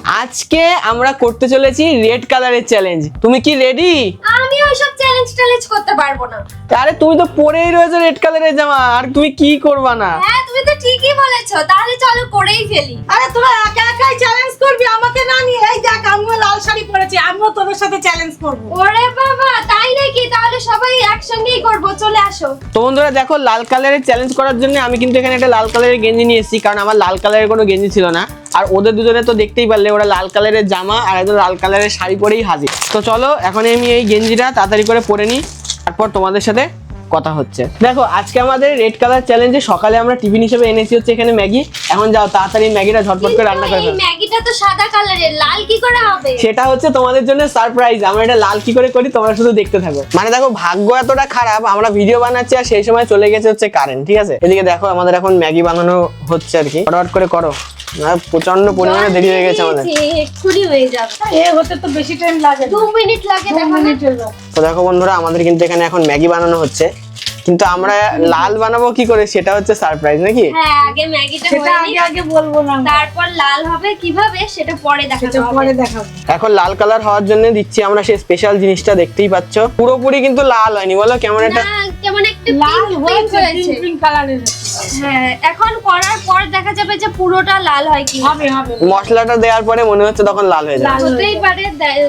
আজকে আমরা করতে চলেছি রেড কালারের চ্যালেঞ্জ। তুমি কি রেডি? আমি ওইসব চ্যালেঞ্জ করতে পারবো না। আরে তুমি তো পরেই রয়েছো রেড কালারের জামা, আর তুমি কি করবা না? হ্যাঁ তুমি তো ঠিকই বলেছো, তাহলে চলো করেই ফেলি। আরে তোরা একা একাই চ্যালেঞ্জ করবি, আমাকে না নিয়ে। এই দেখ আমিও লাল শাড়ি পরেছি, আমিও তোদের সাথে চ্যালেঞ্জ করব। ওরে বাবা, তাই নাকি? তাহলে সবাই একসঙ্গেই করব, চলে আসো। তো বন্ধুরা দেখো, লাল কালারের চ্যালেঞ্জ করার জন্য আমি কিন্তু এখানে একটা লাল কালারের গেঞ্জি নিয়ে এসেছি, কারণ আমার লাল কালারের কোনো গেঞ্জি ছিল না। আর ওদের দুজনে তো দেখতেই পারলে, ওরা লাল কালারের জামা আর একদম লাল কালারের শাড়ি পরেই হাজির। তো চলো এখন আমি এই গেঞ্জিটা তাড়াতাড়ি করে পরে নিই, তারপর তোমাদের সাথে কথা হচ্ছে। দেখো আজকে আমাদের রেড কালার চ্যালেঞ্জে সকালে আমরা টিফিন হিসেবে এনেছি হচ্ছে এখানে ম্যাগি। এখন যাও তাড়াতাড়ি ম্যাগিটা ঝটপট করে রান্না করে এই ফেলো। ম্যাগিটা তো সাদা কালারের, লাল কি করে হবে? সেটা হচ্ছে তোমাদের জন্য সারপ্রাইজ। আমরা এটা লাল কি করে করি তোমরা শুধু দেখতে থাকো। মানে দেখো ভাগ্য এতটা খারাপ, আমরা ভিডিও বানাচ্ছি আর সেই সময় চলে গেছে হচ্ছে কারেন্ট, ঠিক আছে? এদিকে দেখো আমাদের এখন ম্যাগি বানানো হচ্ছে আর কি। ফটাফট করে করো, প্রচন্ড পরিমাণে দেরি হয়ে গেছে আমাদের। এক্ষুনি হয়ে যাবে। এ হতে তো বেশি টাইম লাগে, 2 মিনিট লাগে। 2 মিনিটের ব্যাপার। তো দেখো বন্ধুরা, আমাদের কিন্তু এখানে এখন ম্যাগি বানানো হচ্ছে, কিন্তু আমরা লাল বানাবো কি করে সেটা হচ্ছে সারপ্রাইজ নাকি? হ্যাঁ, আগে ম্যাগিটা সেটা হয়ে আগে নিই, আগে বলবো না, তারপর লাল হবে কিভাবে সেটা পরে সেটা দেখাবো। পরে দেখাবো। এখন লাল কালার হওয়ার জন্য দিচ্ছি আমরা সেই স্পেশাল জিনিসটা, দেখতেই পাচ্ছ। পুরোপুরি কিন্তু লাল হয়নি, বলো কেমন একটা না, কেমন একটা লাল পিঙ্ক হয়েছে, হয়েছে। পিঙ্ক কালারের হ্যাঁ, এখন করার পর দেখা যাবে যে পুরোটা লাল হয় কি। হবে হবে। মশলাটা দেওয়ার পরে মনে হচ্ছে তখন লাল হয়ে যাবে। লাল। হতেই পারে,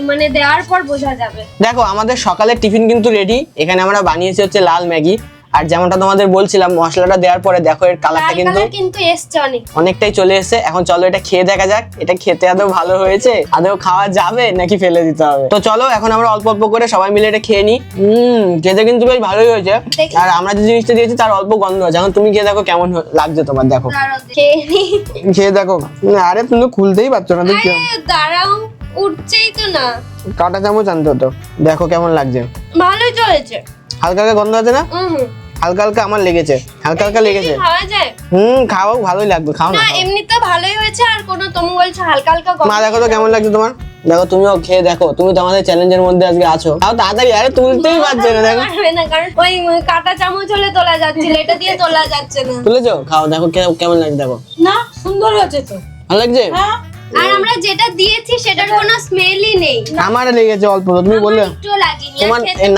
মানে দেওয়ার পর বোঝা যাবে। দেখো আমাদের সকালের টিফিন কিন্তু রেডি। এখানে আমরা বানিয়েছি হচ্ছে লাল ম্যাগি, আর যেমনটা তোমাদের বলছিলাম মশলাটা দেওয়ার পরে দেখো এর কালারটা লাল কিন্তু কালার কিন্তু এসছে অনেক। অনেকটাই চলে এসেছে। এখন চলো এটা খেয়ে দেখা যাক, এটা খেতে আদৌ ভালো হয়েছে, আদৌ খাওয়া যাবে নাকি ফেলে দিতে হবে। তো চলো এখন আমরা অল্প অল্প করে সবাই মিলে এটা খেয়ে নিই। খেতে কিন্তু বেশ ভালোই হয়েছে, দেখি। আর আমরা যে জিনিসটা দিয়েছি তার অল্প গন্ধ আছে। এখন তুমি খেয়ে দেখো কেমন লাগছে তোমার, দেখো খেয়ে নিই। খেয়ে দেখো। আরে তুমি তো খুলতেই পারছো না, দেখি আরে দাঁড়াও, উঠছেই তো না। কাঁটা চামচ আনতে হতো। দেখো কেমন লাগছে, ভালোই চলেছে। হালকা হালকা গন্ধ আছে না? হুম, হালকা হালকা আমার লেগেছে, হালকা হালকা লেগেছে। খাওয়া যায় খাও, ভালোই লাগবে, খাও না? না। খাও। এমনিতে ভালোই হয়েছে। আর কোনো তুমি বলছো হালকা হালকা গন্ধ। মা দেখো তো কেমন লাগছে তোমার, দেখো তুমিও খেয়ে দেখো। তুমি তো আমাদের চ্যালেঞ্জের মধ্যে আজকে আছো, তাও তাড়াতাড়ি। আরে তুলতেই পারছে না, দেখো। পারবে না, কারণ ওই কাঁটা চামচ হলে তোলা যাচ্ছিল, এটা দিয়ে তোলা যাচ্ছে না। তুলেছো? খাও, দেখো কেমন লাগছে, দেখো। না সুন্দর হয়েছে তো। ভালো লাগছে? হ্যাঁ আর আমরা যেটা দিয়েছি সেটার কোনো স্মেলই নেই। আমার লেগেছে অল্প, তো তুমি বললে। একটু লাগেনি। তোমার এই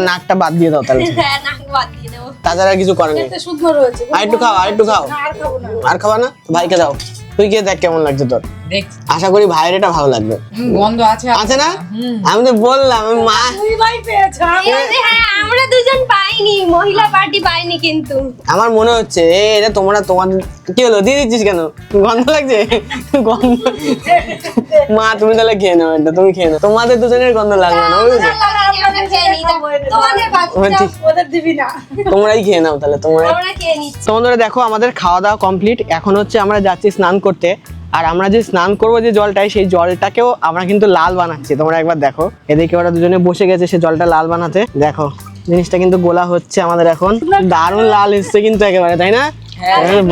নাকটা বাদ দিয়ে দাও তাহলে। হ্যাঁ, নাক বাদ দিয়ে দেবো। তাছাড়া আর কিছু করে নেই। এটা সুন্দর হয়েছে। আর একটু খাও, আর একটু খাও। না, আর খাবো না। আর খাবা না? ভাইকে দাও, তুই খেয়ে দেখ কেমন লাগছে তোর। দেখছি আশা করি ভাইয়ের এটা ভালো লাগবে। গন্ধ আছে আছে না? আমি তো বললাম, আমি মা তুই ভাই পেয়েছ, হ্যাঁ, আমরা দুজন পাইনি, মহিলা পার্টি পাইনি কিন্তু। আমার মনে হচ্ছে এটা তোমাদের কি হলো, দিয়ে দিচ্ছিস কেন? গন্ধ লাগছে? গন্ধ মা তুমি তাহলে খেয়ে নাও, এটা তুমি খেয়ে নাও, তোমাদের দুজনের গন্ধ লাগবে না, বুঝেছো? আমরা খেয়ে নিই, তোমাদের বাচ্চা ঠিক, ওদের দিবি না। তোমরাই খেয়ে নাও তাহলে, তোমরা। আমরা খেয়ে নিচ্ছি। তো বন্ধুরা দেখো আমাদের খাওয়া দাওয়া কমপ্লিট। এখন হচ্ছে আমরা যাচ্ছি স্নান করতে, আর আমরা যে স্নান করবো যে জলটাই, সেই জলটাকেও আমরা কিন্তু লাল বানাচ্ছি। তোমরা একবার দেখো, এদিকে ওরা দুজনে বসে গেছে সে জলটা লাল বানাতে। দেখো জিনিসটা কিন্তু গোলা হচ্ছে আমাদের এখন। দারুণ লাল এসছে কিন্তু একেবারে, তাই না?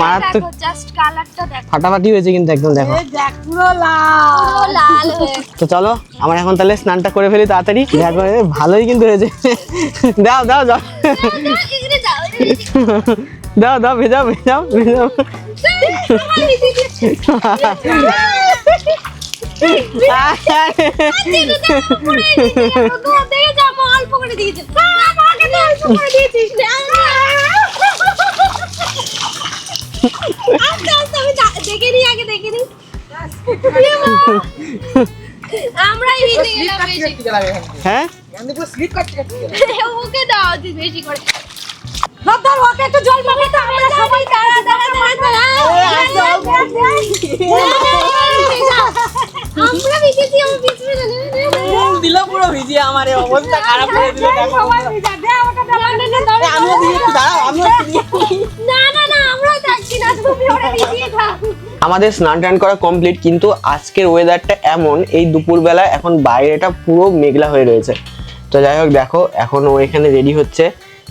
মারাত্মক দেখো, জাস্ট কালারটা দেখো, ফাটাফাটি হয়েছে কিন্তু একদম, দেখো। এই দেখ পুরো লাল। পুরো লাল হয়ে। তো চলো আমরা এখন তাহলে স্নানটা করে ফেলি তাড়াতাড়ি। দেখো ভালোই কিন্তু হয়েছে। দাও দাও জল এখানে যাও, দাও দাও, ভেজাও ভেজাও ভেজাও। দেখে যাবো, অল্প করে দিয়েছি। আমাকে তো অল্প করে দিয়েছিস। আস্তে আস্তে আমি দেখে নিই, আগে দেখে নিই। আমরাই ভিজে গেলাম বেশি। হ্যাঁ ওকে দাও বেশি করে। ধর ওকে একটু জল মাখো তো, আমরা সবাই দাঁড়া দাঁড়া দাঁড়া। আমরা ভিজেছি, আমার পিছনে দিল পুরো ভিজিয়ে, আমার এই অবস্থা খারাপ করে দিল। সবাই ভিজা দে, ওটা দে। আমিও দিয়েছি, দাঁড়াও আমিও না না না, আমরা যাচ্ছি না, তুমি ওরা ভিজিয়ে থাক। আমাদের স্নান টান করা কমপ্লিট, কিন্তু আজকের ওয়েদারটা এমন, এই দুপুরবেলা এখন বাইরেটা পুরো মেঘলা হয়ে রয়েছে। তো যাই হোক দেখো, এখন ও এখানে রেডি হচ্ছে,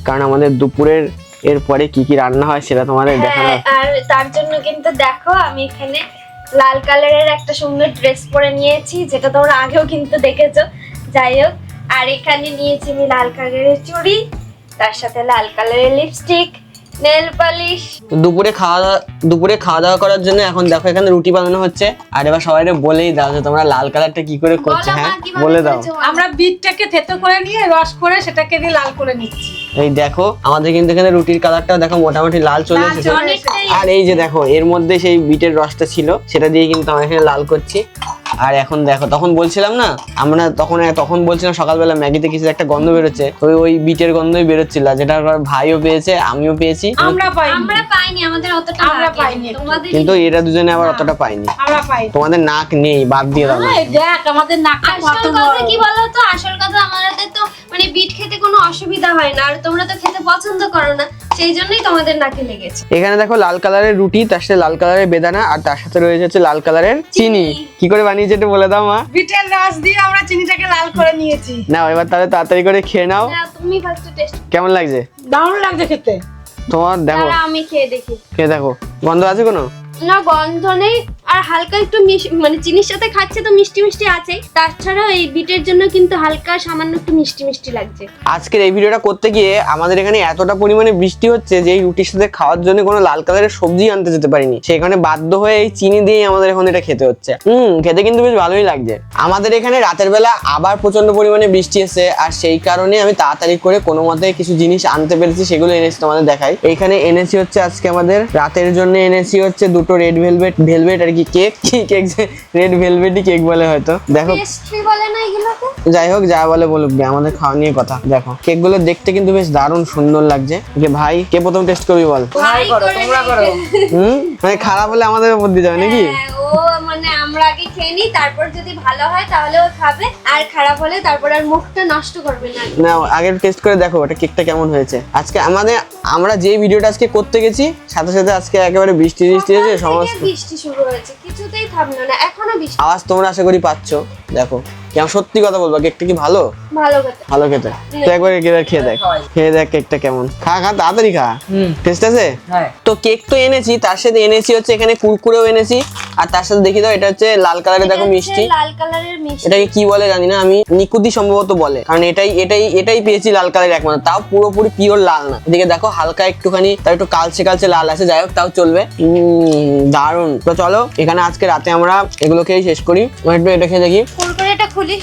কারণ আমাদের দুপুরের এরপরে কি কি রান্না হয় সেটা তোমাদের দেখানো। আর তার জন্য কিন্তু দেখো আমি এখানে লাল কালারের একটা সুন্দর ড্রেস পরে নিয়েছি, যেটা তোমরা আগেও কিন্তু দেখেছো। যাই হোক, আর এখানে নিয়েছি আমি লাল কালারের চুড়ি, তার সাথে লাল কালারের লিপস্টিক, নেল পালিশ। দুপুরে খাওয়া দাওয়া করার জন্য এখন দেখো এখানে রুটি বানানো হচ্ছে। আর এবার সবাই বলেই দাও যে তোমরা লাল কালারটা কি করে করছো। বলো মা, হ্যাঁ কিভাবে বলে দাও। করেছো? আমরা বিটটাকে থেতো করে নিয়ে রস করে সেটাকে দিয়ে লাল করে নিচ্ছি। এই দেখো আমাদের কিন্তু এখানে রুটির কালারটা দেখো মোটামুটি লাল চলে লাল এসেছে। চলে অনেকটাই। আর এই যে দেখো এর মধ্যে সেই বিটের রসটা ছিল, সেটা দিয়ে কিন্তু আমরা এখানে লাল করছি। আর এখন দেখো তখন বলছিলাম না, আমরা তখন বলছিলাম সকালবেলা ম্যাগিতে কিছু একটা গন্ধ বেরোচ্ছে, ওই বিটের গন্ধই বেরোচ্ছিল, যেটা আমার ভাইও পেয়েছে আমিও পেয়েছি, আমরা পাইনি, আমরা পাইনি, আমাদের অতটা আমরা লাগেনি। পাইনি একটু। তোমাদের কিন্তু এরা দুজনে আবার অতটা পাইনি। আমরা পাইনি। তোমাদের নাক নেই, বাদ দিয়ে দাও না। এই দেখ আমাদের নাকটা আসল কত কথা বড়। কি বলো তো, আসল কথা আমাদের তো মানে বিট খেতে কোনো অসুবিধা হয় না, আর তোমরা তো খেতে পছন্দ করো না, সেই জন্যই তোমাদের নাকে লেগেছে। এখানে দেখো লাল কালারের রুটি, তার সাথে লাল কালারের বেদানা, আর তার সাথে রয়েছে হচ্ছে লাল কালারের চিনি। কি করে বানিয়েছে একটু বলে দাও মা। বিটের রস দিয়ে আমরা চিনিটাকে লাল করে নিয়েছি। নাও এবার তাহলে তাড়াতাড়ি করে খেয়ে নাও। না, তুমি ফার্স্ট টেস্ট কেমন লাগছে দারুণ লাগছে খেতে। তোমার? দেখো করো, আমি খেয়ে দেখি। খেয়ে দেখো, গন্ধ আছে কোনো? না, গন্ধ নেই, আর হালকা একটু মানে চিনির সাথে খাচ্ছে তো মিষ্টি মিষ্টি আছে, তাছাড়াও এই বিটের জন্য কিন্তু হালকা সামান্য একটু মিষ্টি মিষ্টি লাগছে। আজকের এই ভিডিওটা করতে গিয়ে আমাদের এখানে এতটা পরিমাণে বৃষ্টি হচ্ছে যে এই রুটির সাথে খাওয়ার জন্য কোনো লাল কালারের সবজি আনতে যেতে পারিনি, সেখানে বাধ্য হয়ে এই চিনি দিয়েই আমাদের এখন এটা খেতে হচ্ছে। খেতে কিন্তু বেশ ভালোই লাগছে। আমাদের এখানে রাতের বেলা আবার প্রচন্ড পরিমাণে বৃষ্টি এসেছে, আর সেই কারণে আমি তাড়াতাড়ি করে কোনো মতে কিছু জিনিস আনতে পেরেছি, সেগুলো এনেছি তোমাদের দেখাই। এইখানে এনেছি হচ্ছে আজকে আমাদের রাতের জন্য এনেছি হচ্ছে দুটো রেড ভেলভেট আর কি কেক, রেড ভেলভেটই কেক বলে হয়তো। দেখো পেস্ট্রি বলে না এগুলোকে? যাই হোক যা বলে বলুক, আমাদের খাওয়া নিয়ে কথা। দেখো কেকগুলো দেখতে কিন্তু বেশ দারুণ সুন্দর লাগছে। যে ভাই কে প্রথম টেস্ট করবি বল? ভাই করো, তোমরা করো। মানে খারাপ হলে আমাদের উপর দিয়ে যাবে নাকি? হ্যাঁ, ও মানে আমরা আগে খেয়ে নিই, তারপর যদি ভালো হয় তাহলে ও খাবে, আর খারাপ হলে তারপর আর মুখটা নষ্ট করবে না। না আগে টেস্ট করে দেখো ওটা কেকটা কেমন হয়েছে। আজকে আমরা যে ভিডিওটা আজকে করতে গেছি সাথে সাথে আজকে একেবারে বৃষ্টি হয়েছে সকাল থেকে সমস্ত। বৃষ্টি শুরু হয়েছে, কিছুতেই থামলো না, এখনো বৃষ্টি। আওয়াজ তোমরা আশা করি পাচ্ছো। দেখো কেমন, সত্যি কথা বলবো কেকটা কি ভালো? ভালো কথা। ভালো খেতে। তো একবার খেয়ে দেখ কেকটা কেমন। খা তাড়াতাড়ি খা। টেস্ট আছে? তো কেক তো এনেছি, তার সাথে এনেছি হচ্ছে এখানে কুরকুরেও এনেছি, আর তার সাথে দেখি দাও এটা হচ্ছে লাল কালারের, দেখো এটা মিষ্টি। হচ্ছে লাল কালারের মিষ্টি। এটাকে কি বলে জানি না আমি, নিকুতি সম্ভবত বলে, কারণ এটাই পেয়েছি লাল কালারের একমাত্র, তাও পুরোপুরি পিওর লাল না। এদিকে দেখো হালকা একটুখানি তার একটু কালচে লাল আছে, যাই হোক তাও চলবে। দারুন। তো চলো এখানে আজকে রাতে আমরা এগুলো খেয়ে শেষ করি। একটু এটা খেয়ে দেখি। কুরকুরেটা খুলি।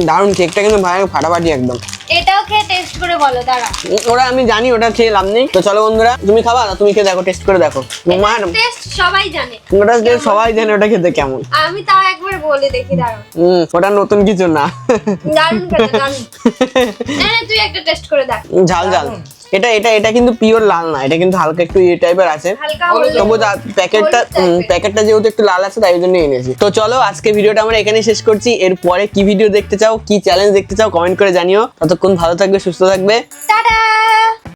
দারুন, কেকটা কিন্তু ভাই ফাটাফাটি একদম। এটাও খেয়ে টেস্ট করে বলো, দাঁড়া। ওরা আমি জানি ওটা খেয়ে লাভ নেই। তো চলো বন্ধুরা, তুমি খাবা না? তুমি খেয়ে দেখো, টেস্ট করে দেখো। মার টেস্ট সবাই জানে, ওটা সবাই জানে ওটা খেতে কেমন। আমি তাও একবার বলে দেখি, দাঁড়া। ওটা নতুন কিছু না। দারুণ খেতে, দারুণ। তুই একটা টেস্ট করে দেখ। ঝাল এটা কিন্তু পিওর লাল না, এটা কিন্তু হালকা একটু এই টাইপের আছে। হালকা হলুদ। তবু প্যাকেটটা হলুদ type এর। যেহেতু একটু লাল আছে তাই জন্য এনেছি। তো চলো আজকে ভিডিওটা আমরা এখানে শেষ করছি। এরপরে কি ভিডিও দেখতে চাও, কি চ্যালেঞ্জ দেখতে চাও কমেন্ট করে জানিও। ততক্ষণ ভালো থাকবে, সুস্থ থাকবে। টাটা।